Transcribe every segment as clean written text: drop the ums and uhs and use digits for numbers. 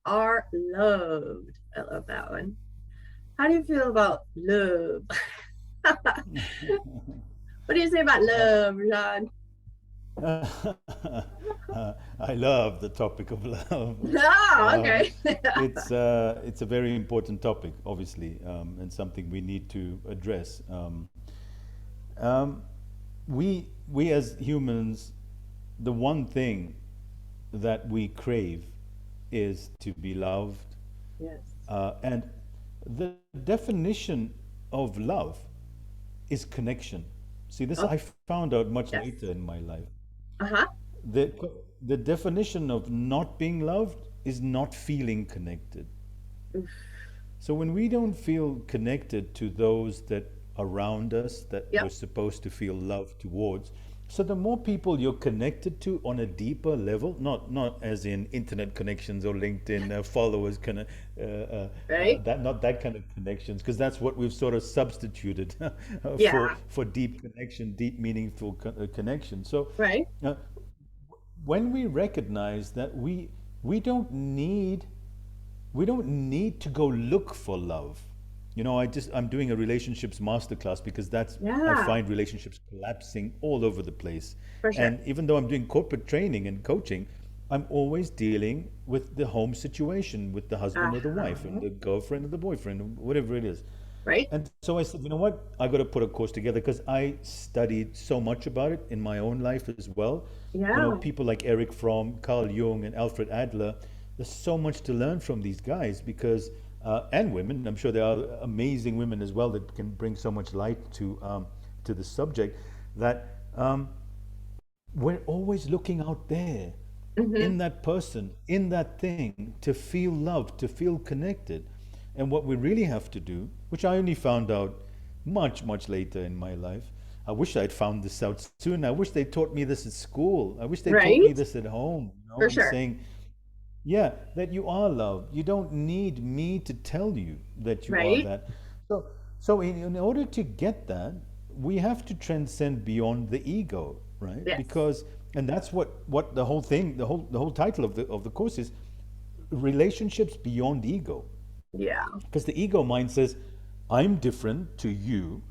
are loved. I love that one. How do you feel about love? What do you say about Uh, love, Rishad? I love the topic of love. Oh, Um, okay. it's a very important topic, obviously, and something we need to address. Um, we as humans, the one thing that we crave is to be loved, Yes. and the definition of love is connection. See, this Oh, I found out much yes. later in my life. Uh-huh. the the definition of not being loved is not feeling connected. Oof. So when we don't feel connected to those that around us that we're Yep. supposed to feel love towards, so the more people you're connected to on a deeper level, not as in internet connections or LinkedIn followers, kind of Right? that not that kind of connections, because that's what we've sort of substituted Yeah. for deep connection, deep meaningful connection. So Right? uh, when we recognize that we don't need we don't need to go look for love. I'm doing a relationships masterclass because that's I Yeah, find relationships collapsing all over the place. for sure. And even though I'm doing corporate training and coaching, I'm always dealing with the home situation, with the husband or the wife and Uh-huh. the girlfriend or the boyfriend, or whatever it is. Right? And so I said, you know what? I got to put a course together because I studied so much about it in my own life as well. Yeah. People like Eric Fromm, Carl Jung, and Alfred Adler. There's so much to learn from these guys because, and women. I'm sure there are amazing women as well that can bring so much light to the subject. That we're always looking out there Mm-hmm. in that person, in that thing, to feel loved, to feel connected. And what we really have to do, which I only found out much later in my life, I wish I'd found this out soon. I wish they taught me this at school. I wish they taught me Right? this at home, For and sure. saying, yeah, that you are loved. You don't need me to tell you that you are Right? that. So, so in order to get that, we have to transcend beyond the ego, right? Yes. Because, and that's what the whole thing, the whole title of the course is relationships beyond ego. Yeah. Because the ego mind says, I'm different to you,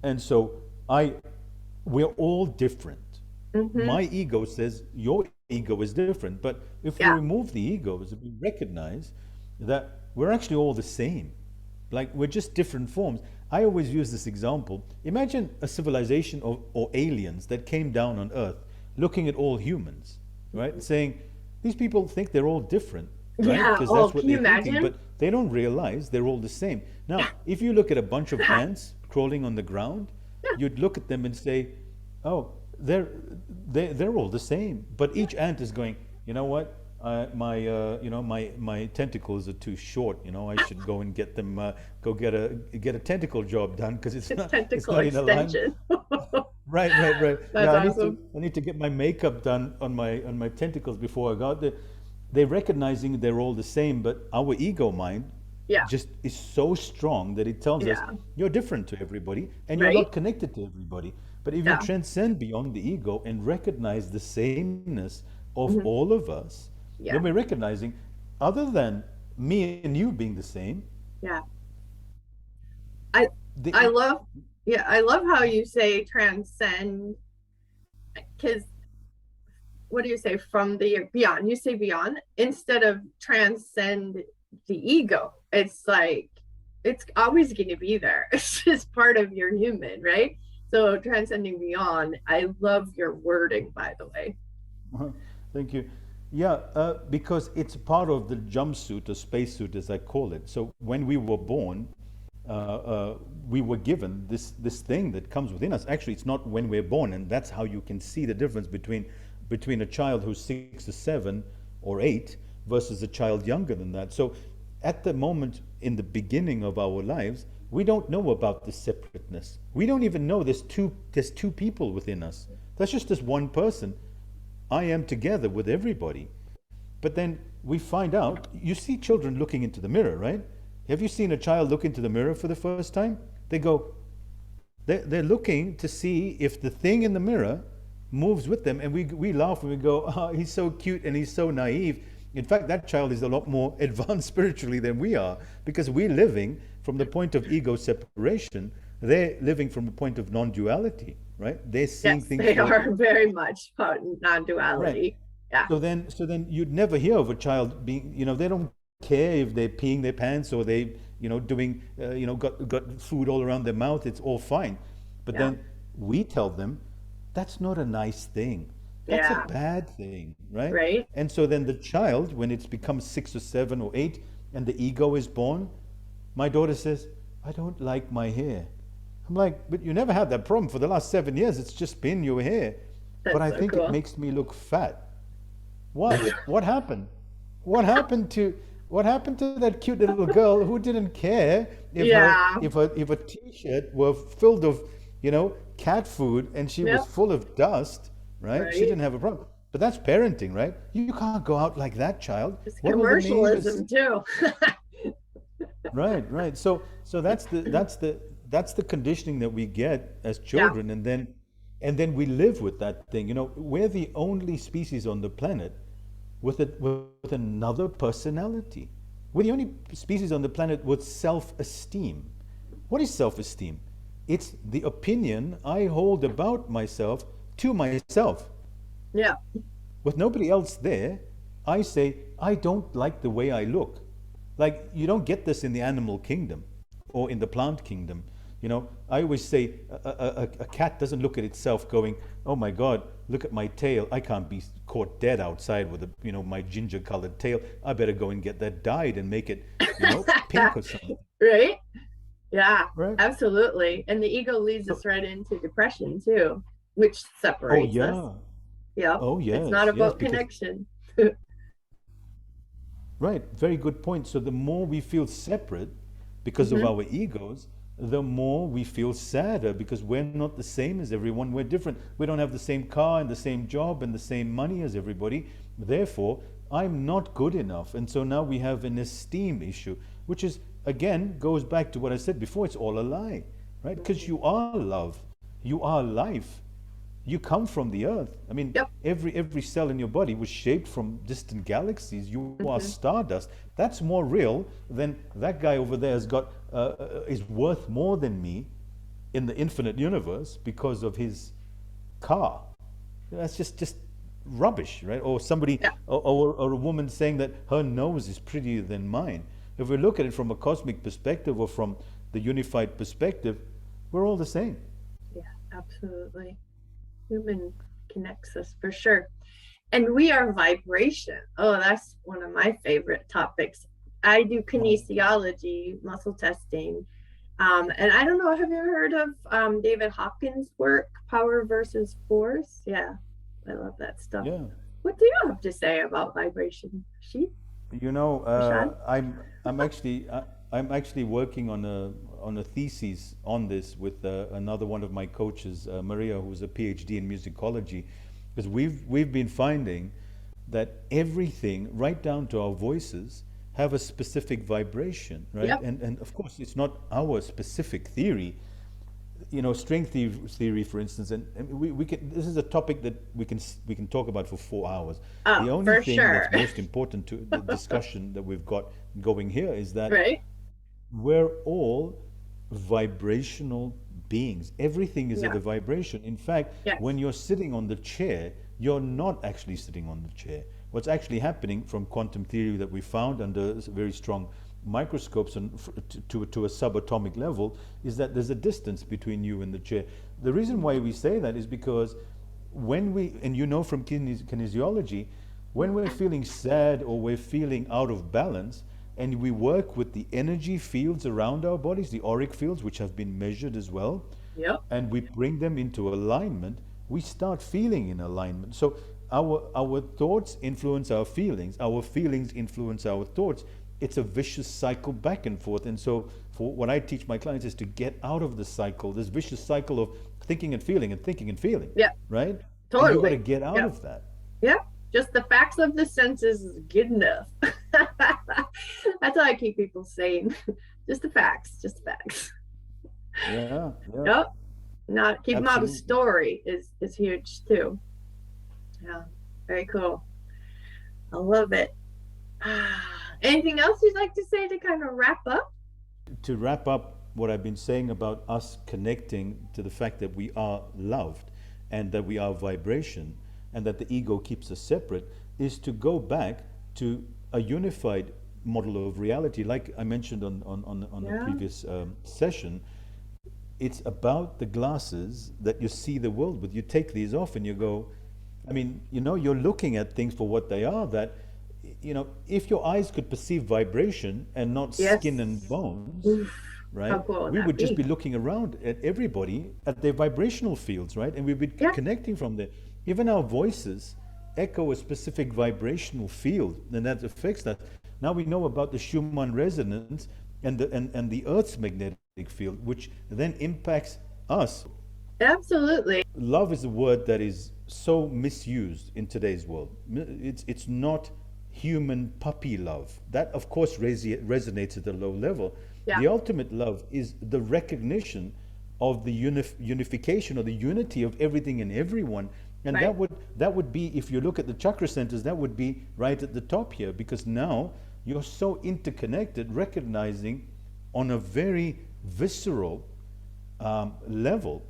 and so I we're all different. Mm-hmm. My ego says your ego is different. But if we Yeah. remove the egos, if we recognize that we're actually all the same, like we're just different forms. I always use this example. Imagine a civilization or aliens that came down on Earth looking at all humans, right? Saying, these people think they're all different, right? Yeah. Because Oh, that's what can you they're thinking, imagine? but they don't realize they're all the same. Yeah. Now, if you look at a bunch of ants crawling on the ground, Yeah. you'd look at them and say, oh, they're all the same. But Yeah. each ant is going, you know what? My tentacles are too short. I should go and get them, go get a tentacle job done because it's It's it's tentacle not in alignment. extension. Right. Yeah, That's awesome. I need to get my makeup done on my tentacles before I go out there. They're recognizing they're all the same, but our ego mind Yeah. just is so strong that it tells us Yeah. you're different to everybody and you're Right? not connected to everybody. But if you Yeah. transcend beyond the ego and recognize the sameness of Hmm. all of us, then Yeah. we're recognizing, other than me and you being the same, Yeah. I the I love yeah, I love how you say transcend because what do you say from the beyond? You say beyond instead of transcend the ego. It's like it's always going to be there. It's just part of your human, right? So transcending beyond. I love your wording, by the way. Thank you. Yeah, because it's part of the jumpsuit or spacesuit, as I call it. So when we were born, we were given this thing that comes within us. Actually, it's not when we're born, and that's how you can see the difference between a child who's 6 or 7 or 8 versus a child younger than that. So at the moment in the beginning of our lives, we don't know about the separateness. We don't even know there's two people within us. That's just this one person. I am together with everybody. But then we find out, you see children looking into the mirror, right? Have you seen a child look into the mirror for the first time? They go, they're looking to see if the thing in the mirror moves with them. And we laugh and we go, oh, he's so cute and he's so naive. In fact, that child is a lot more advanced spiritually than we are, because we're living from the point of ego separation. They're living from a point of non-duality, right? They're seeing Yes, things they for, are very much about right. non-duality. Yeah. So then you'd never hear of a child being, they don't care if they're peeing their pants or they, doing, got food all around their mouth. It's all fine. But Yeah. then we tell them that's not a nice thing. That's a Yeah. bad thing, right? Right. And so then the child, when it's become 6 or 7 or 8 and the ego is born, my daughter says, I don't like my hair. I'm like, but you never had that problem for the last 7 years. It's just been your hair. But That's I so think it cool. makes me look fat. What? What happened? What happened to that cute little girl who didn't care if Yeah. her t-shirt were filled of, cat food and she was Yep. full of dust, right? She Right. didn't have a problem. But that's parenting, right? You can't go out like that, child. It's What will the neighbors? commercialism too. Right, right. So that's the conditioning that we get as Yeah. children, and then we live with that thing. We're the only species on the planet with another personality. We're the only species on the planet with self-esteem. What is self-esteem? It's the opinion I hold about myself to myself. Yeah. With nobody else there, I say, I don't like the way I look. Like, you don't get this in the animal kingdom or in the plant kingdom. I always say a cat doesn't look at itself going, oh my God, look at my tail. I can't be caught dead outside with my ginger colored tail. I better go and get that dyed and make it, pink or something. Right. Yeah. Right? Absolutely. And the ego leads So, us right into depression too, which oh separates us. yeah. Yep. Oh It's not yes, yes, about because connection. right, very good point. So the more we feel separate because of Hmm. our egos, the more we feel sadder because we're not the same as everyone. We're different. We don't have the same car and the same job and the same money as everybody. Therefore, I'm not good enough. And so now we have an esteem issue, which is, again, goes back to what I said before. It's all a lie, right? Because you are love, you are life. You come from the earth. I mean, Yep. every cell in your body was shaped from distant galaxies. You are Hmm. stardust. That's more real than that guy over there has got is worth more than me in the infinite universe because of his car. That's just rubbish, right? Or somebody, Yeah. or a woman saying that her nose is prettier than mine. If we look at it from a cosmic perspective or from the unified perspective, we're all the same. Yeah. Absolutely. Human connects us for sure. And we are vibration. Oh, that's one of my favorite topics. I do Oh, kinesiology, muscle testing. And I don't know, have you ever heard of David Hawkins' work, Power versus Force? Yeah, I love that stuff. yeah. What do you have to say about vibration, Sheep, You know, Rishad? I'm actually working on a thesis on this with another one of my coaches, Maria, who's a PhD in musicology, because we've been finding that everything, right down to our voices, have a specific vibration, right? Yep. And of course, it's not our specific theory. String theory, for instance, and we can. This is a topic that we can talk about for 4 hours. Oh, The only for thing sure. that's most important to the discussion that we've got going here is that Right? we're all vibrational beings. Everything is at Yeah. a vibration. In fact, Yes. when you're sitting on the chair, you're not actually sitting on the chair. What's actually happening from quantum theory that we found under very strong microscopes and to a subatomic level is that there's a distance between you and the chair. The reason why we say that is because when we, and from kinesiology, when we're feeling sad or we're feeling out of balance, and we work with the energy fields around our bodies, the auric fields, which have been measured as well, Yep. and we bring them into alignment, we start feeling in alignment. So our thoughts influence our feelings influence our thoughts. It's a vicious cycle back and forth. And so for what I teach my clients is to get out of the cycle, this vicious cycle of thinking and feeling and thinking and feeling, Yep. right? And you got to Totally. get out Yep. of that. Yep. Just the facts of the senses is good enough. That's how I keep people sane. Just the facts. Just the facts. Yeah, yeah, Yep. Not keep them out of absolutely. story is huge too. Yeah. Very cool. I love it. Anything else you'd like to say to kind of wrap up? To wrap up what I've been saying about us connecting to the fact that we are loved and that we are vibration and that the ego keeps us separate, is to go back to a unified model of reality. Like I mentioned on the Yeah. previous session, it's about the glasses that you see the world with. You take these off and you go, I mean, you're looking at things for what they are. That, if your eyes could perceive vibration and not skin and Yes. bones, Oof. How right? cool would We that would just be be? looking around at everybody at their vibrational fields, right? And we'd be Yeah. connecting from there. Even our voices echo a specific vibrational field, and that affects that. Now we know about the Schumann resonance and the Earth's magnetic field, which then impacts us. Absolutely. Love is a word that is so misused in today's world. It's not human puppy love. That, of course, resonates at a low level. Yeah. The ultimate love is the recognition of the unification or the unity of everything and everyone. And Right. that would be, if you look at the chakra centers, that would be right at the top here, because now you're so interconnected, recognizing on a very visceral level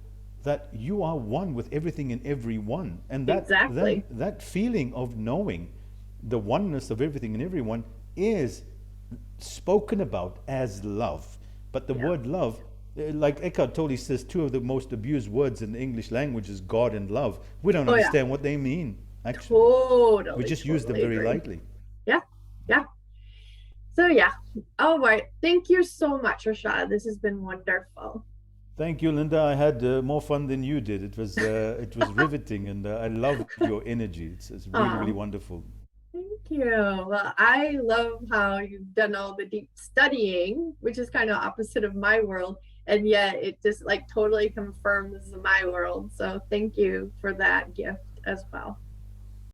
that you are one with everything and everyone, and that then Exactly. that feeling of knowing the oneness of everything and everyone is spoken about as love. But the Yeah. word love, like Eckhart Tolle says, two of the most abused words in the English language is God and love. We don't Oh yeah. understand what they mean, actually. We Totally, just use them totally very agree. lightly. Yeah. Yeah. So yeah. All right. Thank you so much, Rashad. This has been wonderful. Thank you, Linda. I had more fun than you did. It was riveting, and I loved your energy. It's really, really Oh, wonderful. thank you. Well, I love how you've done all the deep studying, which is kind of opposite of my world, and yet it just like totally confirms my world. So thank you for that gift as well.